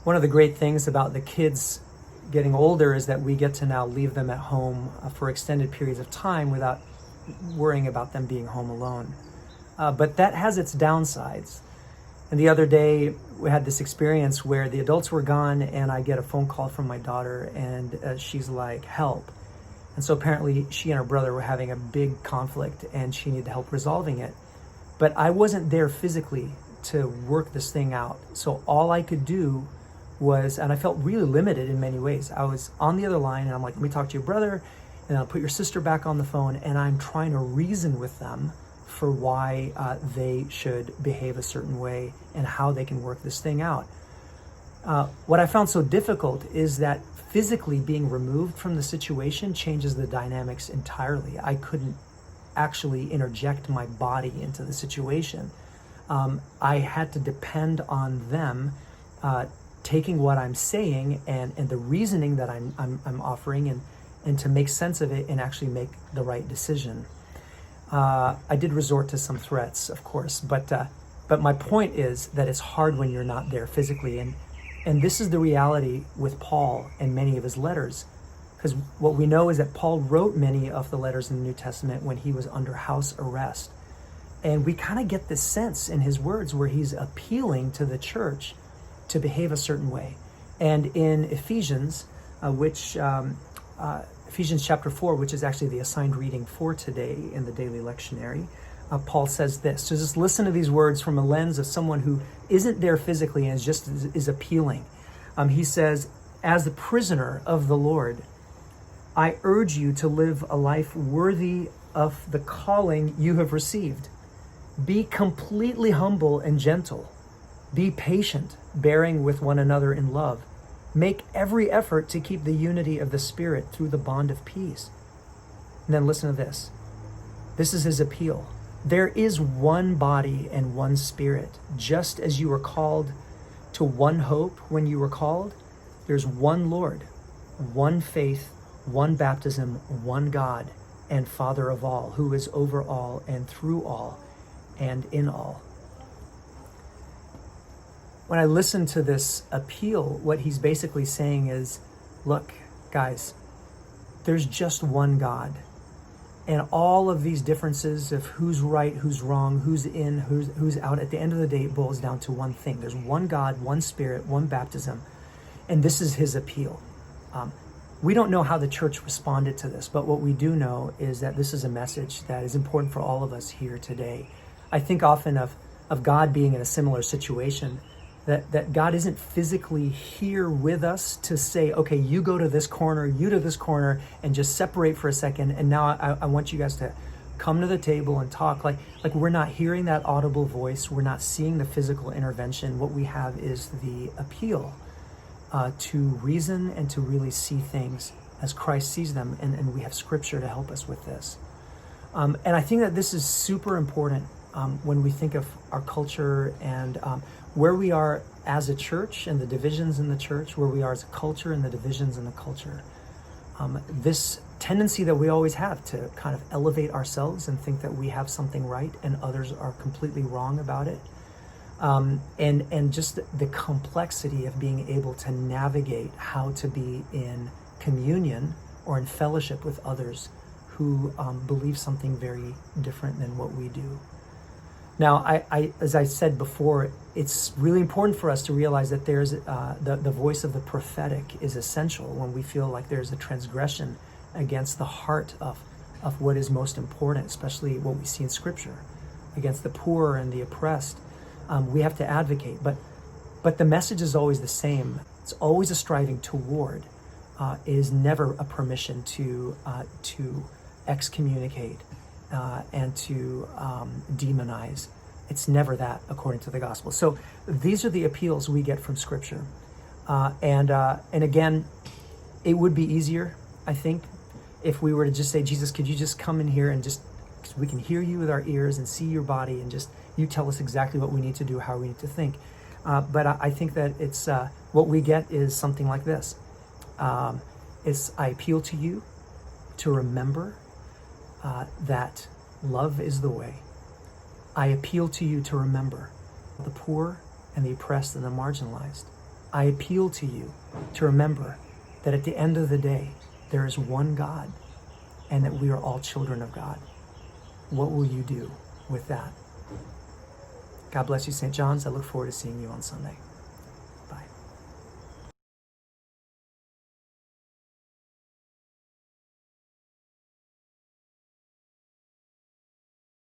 One of the great things about the kids getting older is that we get to now leave them at home for extended periods of time without worrying about them being home alone. But that has its downsides. And the other day, we had this experience where the adults were gone, and I get a phone call from my daughter, and she's like, help. And so apparently she and her brother were having a big conflict, and she needed help resolving it. But I wasn't there physically to work this thing out. So all I could do was, and I felt really limited in many ways. I was on the other line, and I'm like, let me talk to your brother, and I'll put your sister back on the phone, and I'm trying to reason with them for why they should behave a certain way and how they can work this thing out. What I found so difficult is that physically being removed from the situation changes the dynamics entirely. I couldn't actually interject my body into the situation. I had to depend on them taking what I'm saying and the reasoning that I'm offering and to make sense of it and actually make the right decision. I did resort to some threats, of course, but my point is that it's hard when you're not there physically, and this is the reality with Paul and many of his letters, because what we know is that Paul wrote many of the letters in the New Testament when he was under house arrest, and we kind of get this sense in his words where he's appealing to the church to behave a certain way. And in Ephesians, Ephesians chapter 4, which is actually the assigned reading for today in the daily lectionary, Paul says this. So just listen to these words from a lens of someone who isn't there physically and is appealing. He says, as the prisoner of the Lord, I urge you to live a life worthy of the calling you have received. Be completely humble and gentle. Be patient, bearing with one another in love. Make every effort to keep the unity of the Spirit through the bond of peace. And then listen to this. This is his appeal. There is one body and one Spirit. Just as you were called to one hope when you were called, there's one Lord, one faith, one baptism, one God, and Father of all, who is over all and through all and in all. When I listen to this appeal, what he's basically saying is, look, guys, there's just one God. And all of these differences of who's right, who's wrong, who's in, who's out, at the end of the day, it boils down to one thing. There's one God, one Spirit, one baptism. And this is his appeal. We don't know how the church responded to this, but what we do know is that this is a message that is important for all of us here today. I think often of God being in a similar situation, that God isn't physically here with us to say, okay, you go to this corner, you to this corner, and just separate for a second. And now I want you guys to come to the table and talk. Like we're not hearing that audible voice. We're not seeing the physical intervention. What we have is the appeal to reason and to really see things as Christ sees them. And we have scripture to help us with this. And I think that this is super important when we think of our culture and where we are as a church and the divisions in the church, where we are as a culture and the divisions in the culture. This tendency that we always have to kind of elevate ourselves and think that we have something right and others are completely wrong about it. And just the complexity of being able to navigate how to be in communion or in fellowship with others who believe something very different than what we do. Now, I as I said before, it's really important for us to realize that there's the voice of the prophetic is essential when we feel like there's a transgression against the heart of what is most important, especially what we see in Scripture, against the poor and the oppressed. We have to advocate, but the message is always the same. It's always a striving toward. It is never a permission to excommunicate and to demonize. It's never that, according to the gospel. So these are the appeals we get from Scripture. And again, it would be easier, I think, if we were to just say, Jesus, could you just come in here and just, cause we can hear you with our ears and see your body and just, you tell us exactly what we need to do, how we need to think. But I think that it's, what we get is something like this. It's, I appeal to you to remember that love is the way. I appeal to you to remember the poor and the oppressed and the marginalized. I appeal to you to remember that at the end of the day, there is one God and that we are all children of God. What will you do with that? God bless you, St. John's. I look forward to seeing you on Sunday.